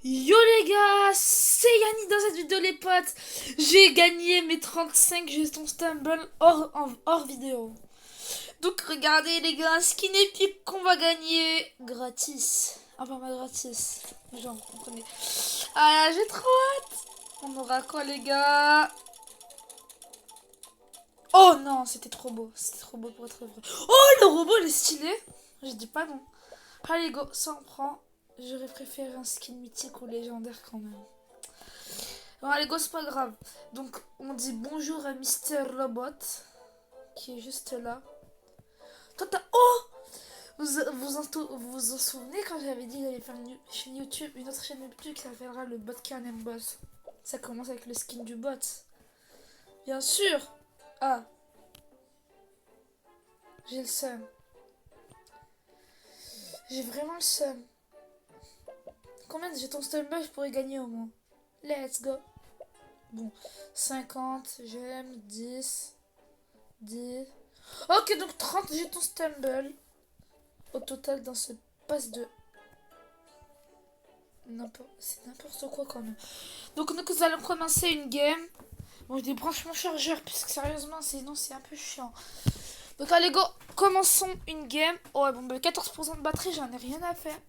Yo les gars, c'est Yannick dans cette vidéo les potes. J'ai gagné mes 35 jetons Stumble hors vidéo. Donc regardez les gars, skin épique qu'on va gagner gratis. Enfin pas gratis, genre vous comprenez. Ah j'ai trop hâte. On aura quoi les gars? Oh non, c'était trop beau. C'était trop beau pour être vrai. Oh le robot il est stylé. Je dis pas non. Allez go, ça on prend. J'aurais préféré un skin mythique ou légendaire quand même. Bon, allez, go, c'est pas grave. Donc, on dit bonjour à Mister Robot, qui est juste là. Toi, t'as... Oh vous en souvenez quand j'avais dit que j'allais faire une chaîne YouTube, une autre chaîne YouTube qui s'appellera le Bot Can Boss. Ça commence avec le skin du bot. Bien sûr. Ah, j'ai le seum. J'ai vraiment le seum. Combien de jetons Stumble je pourrais gagner au moins? Let's go. Bon, 50, j'aime, 10, 10. Ok, donc 30 jetons Stumble au total dans ce pass de... C'est n'importe quoi quand même. Donc nous allons commencer une game. Bon, je débranche mon chargeur, puisque sérieusement, sinon c'est un peu chiant. Donc allez, go, commençons une game. Oh, bon, 14% de batterie, j'en ai rien à faire.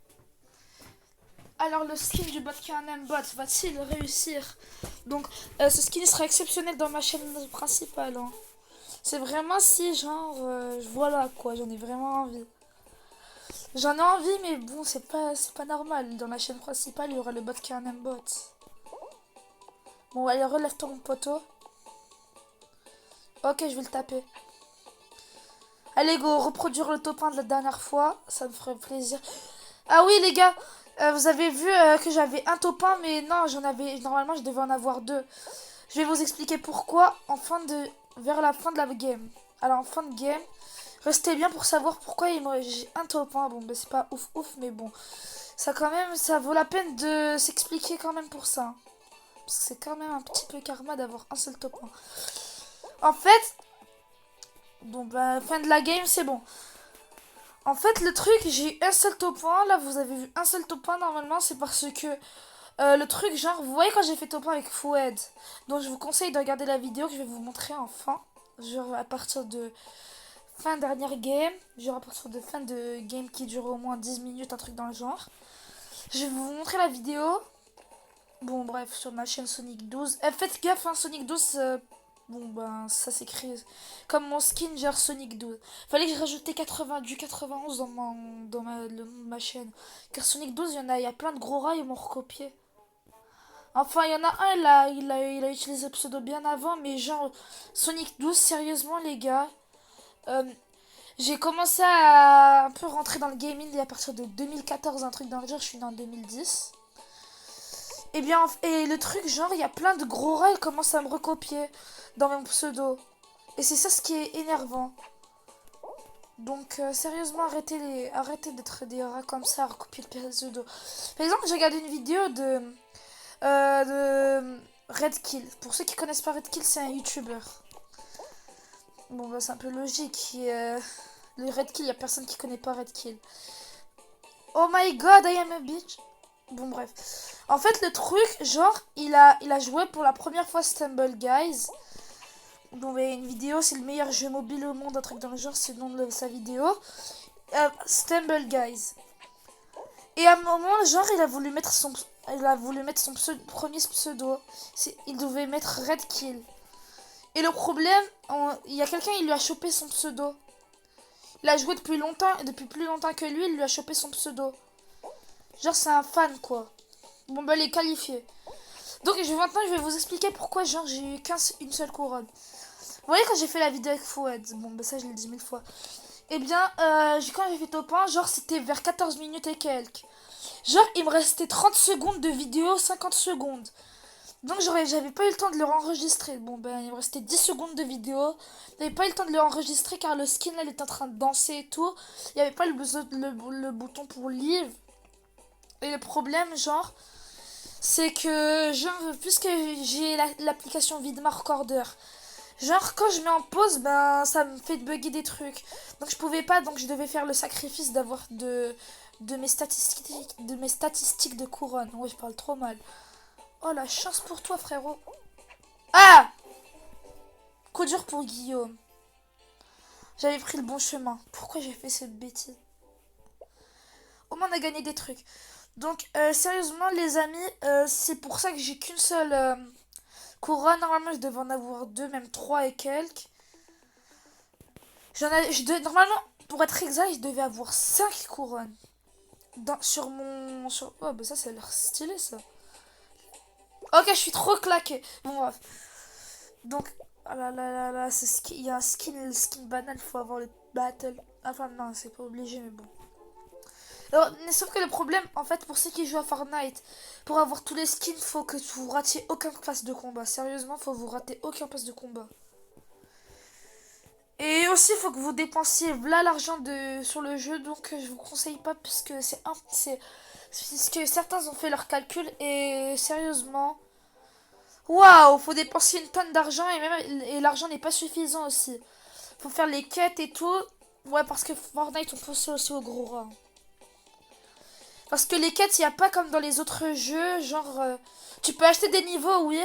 Alors le skin du bot qui a un bot va-t-il réussir? Donc ce skin sera exceptionnel dans ma chaîne principale. Hein. C'est vraiment si genre voilà quoi, j'en ai vraiment envie. J'en ai envie mais bon c'est pas normal. Dans la chaîne principale il y aura le bot qui a un bot. Bon allez relève-toi mon poteau. Ok je vais le taper. Allez go reproduire le top 1 de la dernière fois, ça me ferait plaisir. Ah oui les gars, vous avez vu que j'avais un top 1 mais non j'en avais normalement je devais en avoir deux. Je vais vous expliquer pourquoi vers la fin de la game. Alors en fin de game, restez bien pour savoir pourquoi j'ai un top 1. Bon ben c'est pas ouf ouf mais bon. Ça quand même ça vaut la peine de s'expliquer quand même pour ça. Parce que c'est quand même un petit peu karma d'avoir un seul top 1. En fait, bon ben fin de la game c'est bon. En fait le truc j'ai eu un seul top 1. Là vous avez vu un seul top 1 normalement c'est parce que le truc genre vous voyez quand j'ai fait top 1 avec Foued. Donc je vous conseille de regarder la vidéo que je vais vous montrer enfin. Genre à partir de fin dernière game. Genre à partir de fin de game qui dure au moins 10 minutes, un truc dans le genre. Je vais vous montrer la vidéo. Bon bref sur ma chaîne Sonic 12. Faites gaffe hein, Sonic 12 bon ben ça s'écrit comme mon skin genre Sonic 12. Fallait que je rajoute 91 dans ma chaîne. Car Sonic 12 il y a plein de gros rats ils m'ont recopié. Enfin, il y en a un, il a utilisé le pseudo bien avant, mais genre, Sonic 12, sérieusement, les gars, euh, j'ai commencé à un peu rentrer dans le gaming à partir de 2014, un truc dans le genre, je suis née en 2010. Et bien, et le truc, genre, il y a plein de gros rats, ils commencent à me recopier dans mon pseudo. Et c'est ça ce qui est énervant. Donc, sérieusement, arrêtez d'être des rats comme ça, à recopier le pseudo. Par exemple, j'ai regardé une vidéo de Redkill. Pour ceux qui connaissent pas Redkill, c'est un YouTuber. Bon, bah, c'est un peu logique. Le Redkill, il y a personne qui connaît pas Redkill. Oh my god, I am a bitch. Bon, bref. En fait, le truc, genre, il a joué pour la première fois Stumble Guys. Bon, bah, une vidéo, c'est le meilleur jeu mobile au monde, un truc dans le genre, c'est le nom de sa vidéo. Stumble Guys. Et à un moment, genre, il a voulu mettre son premier pseudo. Il devait mettre Redkill. Et le problème, il y a quelqu'un, il lui a chopé son pseudo. Il a joué depuis longtemps, et depuis plus longtemps que lui, il lui a chopé son pseudo. Genre, c'est un fan, quoi. Bon, bah, il est qualifié. Donc, maintenant, je vais vous expliquer pourquoi, genre, j'ai eu une seule couronne. Vous voyez, quand j'ai fait la vidéo avec Fouad, bon, bah, ça, je l'ai dit 1000 fois. Eh bien, quand j'ai fait top 1, genre, c'était vers 14 minutes et quelques. Genre, il me restait 30 secondes de vidéo, 50 secondes. Donc, j'avais pas eu le temps de le enregistrer. Bon, ben, il me restait 10 secondes de vidéo. J'avais pas eu le temps de le enregistrer car le skin, là, il était en train de danser et tout. Il n'y avait pas le bouton pour live. Et le problème, genre, c'est que, genre, puisque j'ai l'application Vidma Recorder, genre, quand je mets en pause, ben, ça me fait bugger des trucs. Donc, je pouvais pas, donc je devais faire le sacrifice de mes statistiques de couronne. Ouais, je parle trop mal. Oh, la chance pour toi, frérot. Ah! Coup dur pour Guillaume. J'avais pris le bon chemin. Pourquoi j'ai fait cette bêtise? Au moins, on a gagné des trucs. Donc, sérieusement, les amis, c'est pour ça que j'ai qu'une seule couronne. Normalement, je devais en avoir deux, même trois et quelques. Normalement, pour être exact, je devais avoir 5 couronnes. Sur mon... Oh, bah ça, ça a l'air stylé, ça. Ok, je suis trop claqué. Bon, bref. Donc, ah là là là là, il y a un skin, le skin banal, il faut avoir le battle. Enfin, non, c'est pas obligé, mais bon. Alors, mais sauf que le problème, en fait, pour ceux qui jouent à Fortnite, pour avoir tous les skins, faut que vous ratiez aucun pass de combat. Sérieusement, faut vous rater aucun pass de combat. Et aussi, il faut que vous dépensiez là l'argent sur le jeu, donc je vous conseille pas, puisque puisque certains ont fait leurs calculs, et sérieusement, waouh, faut dépenser une tonne d'argent, et l'argent n'est pas suffisant aussi. Faut faire les quêtes et tout. Ouais, parce que Fortnite, on pense aussi au gros rat. Parce que les quêtes, il n'y a pas comme dans les autres jeux, genre, tu peux acheter des niveaux, oui.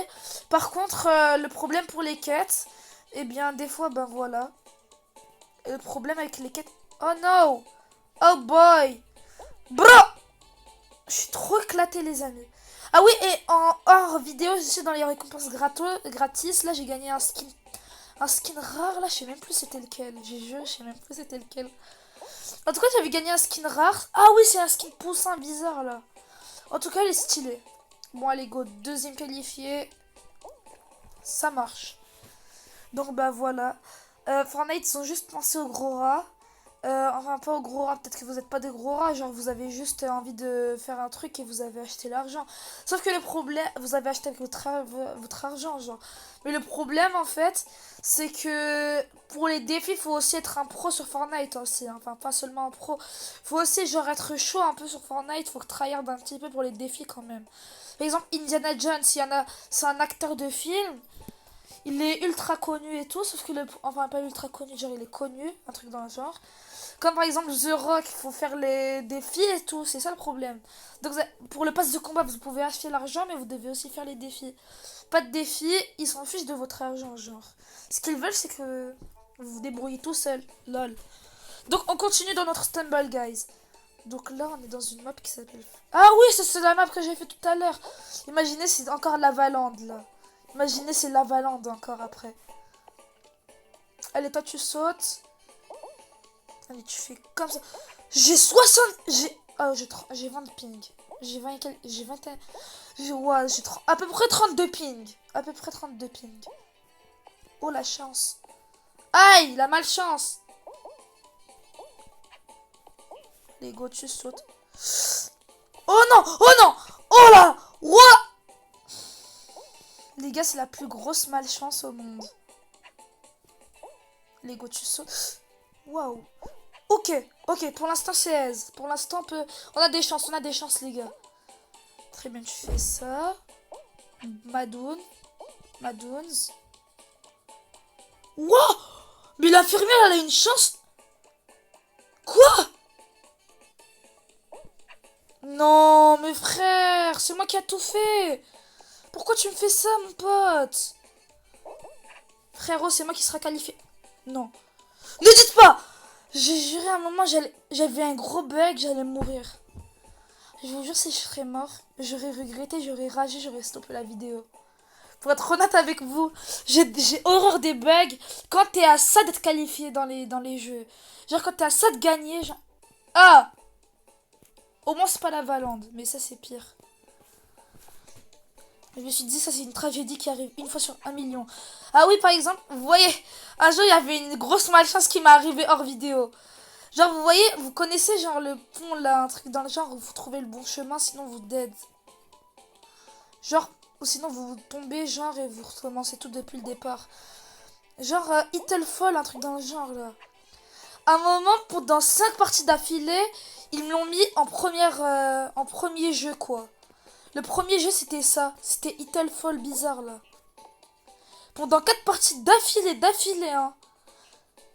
Par contre, le problème pour les quêtes, eh bien, des fois, ben voilà. Et le problème avec les quêtes... Oh no! Oh boy! Bro! Je suis trop éclaté, les amis. Ah oui, et en hors vidéo, je suis dans les récompenses gratis. Là, j'ai gagné un skin rare. Là, je sais même plus c'était lequel. J'ai joué, je sais même plus c'était lequel. En tout cas, j'avais gagné un skin rare. Ah oui, c'est un skin poussin bizarre, là. En tout cas, il est stylé. Bon, allez, go. Deuxième qualifié. Ça marche. Donc, bah voilà. Fortnite, ils ont juste pensé au gros rat. Enfin, pas au gros rat, peut-être que vous n'êtes pas des gros rats, genre vous avez juste envie de faire un truc et vous avez acheté l'argent. Sauf que le problème, vous avez acheté avec votre argent, genre. Mais le problème, en fait, c'est que pour les défis, il faut aussi être un pro sur Fortnite aussi, hein. Enfin, pas seulement un pro. Faut aussi, genre, être chaud un peu sur Fortnite, faut que tryhard un petit peu pour les défis quand même. Par exemple, Indiana Jones, c'est un acteur de film. Il est ultra connu et tout, sauf que enfin pas ultra connu, genre il est connu, un truc dans le genre. Comme par exemple The Rock, il faut faire les défis et tout, c'est ça le problème. Donc pour le pass de combat, vous pouvez acheter l'argent, mais vous devez aussi faire les défis. Pas de défis, ils s'en fichent de votre argent, genre. Ce qu'ils veulent, c'est que vous vous débrouillez tout seul, lol. Donc on continue dans notre Stumble, guys. Donc là, on est dans une map qui s'appelle... Ah oui, c'est la map que j'ai fait tout à l'heure. Imaginez, c'est encore la Valande, là. Imaginez, c'est la Valande encore après. Allez, toi, tu sautes. Allez, tu fais comme ça. J'ai 60... j'ai 20 de ping. J'ai 20 et quelques... J'ai 21... Ouais, j'ai à peu près 32 ping. À peu près 32 ping. Oh, la chance. Aïe, la malchance. Les go, tu sautes. Oh non! Oh non! Oh là! What? Les gars, c'est la plus grosse malchance au monde. Les go, tu sautes. Waouh. Ok, ok, pour l'instant c'est aise. Pour l'instant on a des chances les gars. Très bien, tu fais ça. Madoons. Wow. Mais l'infirmière, elle a une chance. Quoi? Non, mes frères, c'est moi qui a tout fait. Pourquoi tu me fais ça, mon pote? Frérot, c'est moi qui sera qualifié. Non. Ne dites pas. J'ai juré à un moment, j'avais un gros bug, j'allais mourir. Je vous jure, si je serais mort, j'aurais regretté, j'aurais ragé, j'aurais stoppé la vidéo. Pour être honnête avec vous, j'ai horreur des bugs quand t'es à ça d'être qualifié dans les jeux. Genre quand t'es à ça de gagner, genre... Ah! Au moins c'est pas la Valande, mais ça c'est pire. Je me suis dit, ça c'est une tragédie qui arrive une fois sur 1 million. Ah oui, par exemple, vous voyez, un jour il y avait une grosse malchance qui m'est arrivée hors vidéo. Genre, vous voyez, vous connaissez genre le pont là, un truc dans le genre où vous trouvez le bon chemin, sinon vous dead. Genre, ou sinon vous tombez genre et vous recommencez tout depuis le départ. Genre, Fall, un truc dans le genre là. À un moment, dans 5 parties d'affilée, ils me l'ont mis en premier jeu quoi. Le premier jeu c'était ça, c'était Fall bizarre là. Pendant 4 parties d'affilée, hein.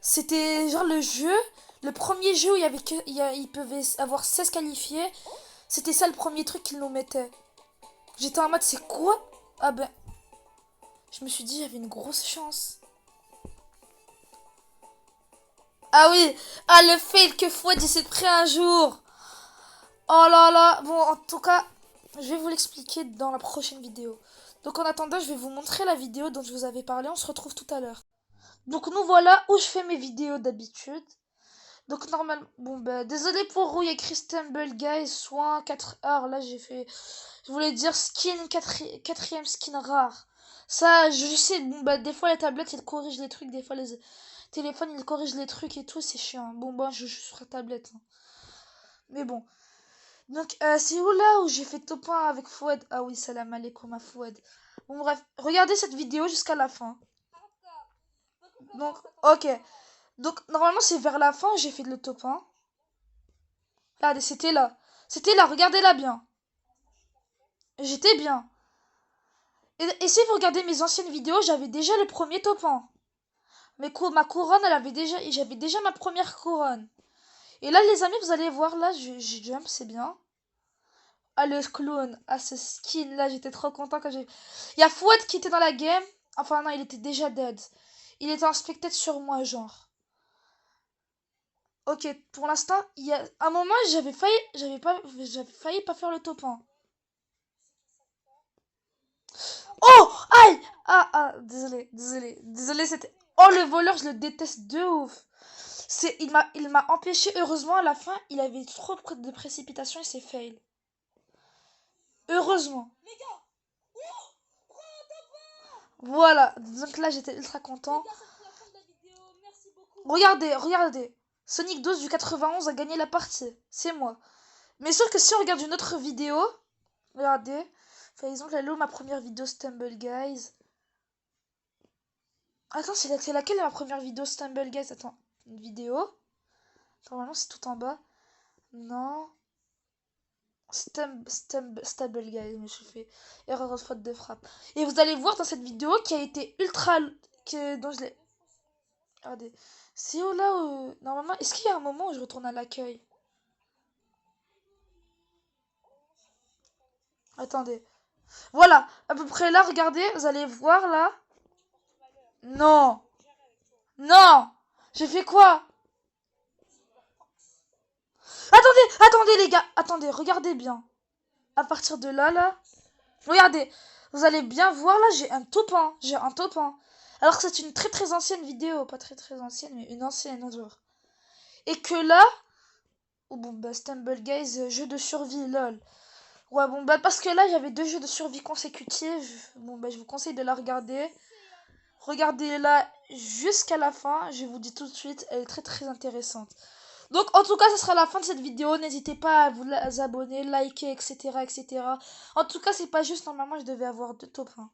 C'était genre le jeu Le premier jeu où il y avait que, ils pouvaient avoir 16 qualifiés, c'était ça le premier truc qu'ils nous mettaient. J'étais en mode, c'est quoi? Ah ben, je me suis dit, j'avais une grosse chance. Ah oui, ah le fail que Fouad il s'est pris un jour. Oh là là, bon en tout cas, je vais vous l'expliquer dans la prochaine vidéo. Donc en attendant, je vais vous montrer la vidéo dont je vous avais parlé, on se retrouve tout à l'heure. Donc nous voilà où je fais mes vidéos d'habitude. Donc normalement, bon bah désolé pour rouille et Stumble Guys, soit 4 heures, là j'ai fait, je voulais dire skin, quatrième skin rare. Ça, je sais, bon bah des fois les tablettes ils corrigent les trucs, des fois les téléphones ils corrigent les trucs et tout, c'est chiant. Bon bah je joue sur la tablette. Hein. Mais bon. Donc c'est où là où j'ai fait top 1 avec Fouad? Ah oui, salam alaikum à Fouad. Bon bref, regardez cette vidéo jusqu'à la fin. Donc, ok. Donc normalement c'est vers la fin où j'ai fait le top 1. Regardez, c'était là. C'était là, regardez-la bien. J'étais bien. Et si vous regardez mes anciennes vidéos, j'avais déjà le premier top 1. Ma couronne, j'avais déjà ma première couronne. Et là, les amis, vous allez voir, là, j'ai jump, c'est bien. Ah, le clown, ah, ce skin, là, j'étais trop content quand j'ai... Il y a Fouad qui était dans la game. Enfin, non, il était déjà dead. Il était en spectate sur moi, genre. Ok, pour l'instant, il y a un moment, j'avais failli pas faire le top 1. Oh! Aïe! Désolé, c'était... Oh, le voleur, je le déteste de ouf. Il m'a empêché, heureusement, à la fin, il avait trop de précipitation et c'est fail. Heureusement. Voilà, donc là, j'étais ultra content. Regardez. Sonic 12 du 91 a gagné la partie. C'est moi. Mais sauf que si on regarde une autre vidéo, regardez. Par exemple, là, ma première vidéo Stumble Guys. Attends, c'est laquelle ma première vidéo Stumble Guys? Attends, une vidéo. Normalement, c'est tout en bas. Non. Stable Guys, je me suis fait erreur de faute de frappe. Et vous allez voir dans cette vidéo qui a été ultra... dont je l'ai... Regardez. C'est où là où... Normalement, est-ce qu'il y a un moment où je retourne à l'accueil? Attendez. Voilà, à peu près là, regardez, vous allez voir là. Non, non, j'ai fait quoi? Attendez les gars, attendez, regardez bien. À partir de là, regardez, vous allez bien voir là, j'ai un top 1. Alors que c'est une très très ancienne vidéo, pas très très ancienne, mais une ancienne genre. Et que là, oh bon bah Stumble Guys, jeu de survie, lol. Ouais bon bah parce que là, il y avait deux jeux de survie consécutifs. Bon bah je vous conseille de la regarder. Regardez-la jusqu'à la fin, je vous dis tout de suite, elle est très très intéressante. Donc en tout cas, ce sera la fin de cette vidéo. N'hésitez pas à vous abonner, liker, etc. etc. En tout cas, c'est pas juste, normalement, je devais avoir deux top 1.